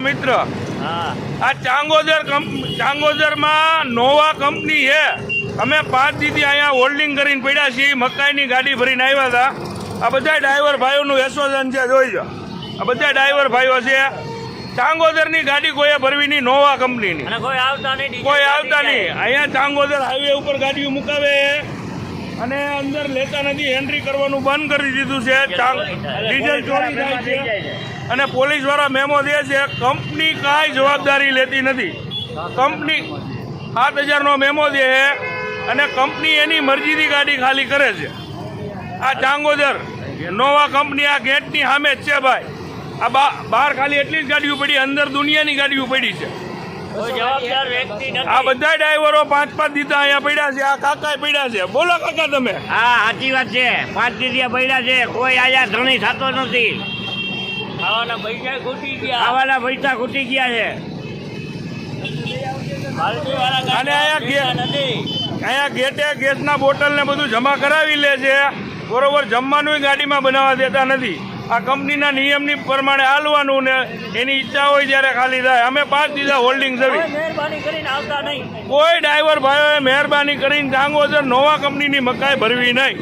मित्र आ चांगोदर में नोवा कंपनी है। अमे 5 दी अँ होल्डिंग कर पड़ा छे। मकाई गाड़ी भरीने आव्या था। आ बधा ड्राइवर भाईओ एसोसिएशन है। जोई जो आ बधा ड्राइवर भाईओ है। चांगोदर की गाड़ी कोई भरवी नहीं। नोवा कंपनी कोई आवता नहीं। अँ चांगोदर हाईवे पर गाड़ी मुकावे અને અંદર લેતા નથી। એન્ટ્રી કરવાનું બંધ કરી દીધું છે। ડીઝલ ચોરી થાય છે અને પોલીસ વાળા મેમો દે છે। કંપની કાંઈ જવાબદારી લેતી નથી। કંપની 7000 નો મેમો દે અને કંપની એની મરજીથી ગાડી ખાલી કરે છે। આ ચાંગોદર નોવા કંપની આ ગેટની સામે જ છે ભાઈ। આ બહાર ખાલી એટલી જ ગાડીઓ પડી, અંદર દુનિયાની ગાડીઓ પડી છે। આ બધા ડ્રાઈવરો 5-5 દીધા અહીંયા પડ્યા છે। આ કાકા પડ્યા છે। બોલો કાકા તમે। હા સાચી વાત છે। 5 દીધિયા પડ્યા છે। કોઈ આયા ધણી થતો નથી। ખાવાના પૈસા ખૂટી ગયા છે। અને અહીંયા ગેટે ગેસના બોટલ ને બધું જમા કરાવી લે છે। બરોબર, જમવાનું ગાડીમાં બનાવવા દેતા નથી। આ કંપનીના નિયમની પ્રમાણે હાલવાનું ને એની ઈચ્છા હોય ત્યારે ખાલી થાય। અમે 5 દીધા હોલ્ડિંગ જવી। કોઈ ડ્રાઈવર ભાઈઓએ મહેરબાની કરીને ચાંગોદર નોવા કંપનીની મકાઈ ભરવી નહીં।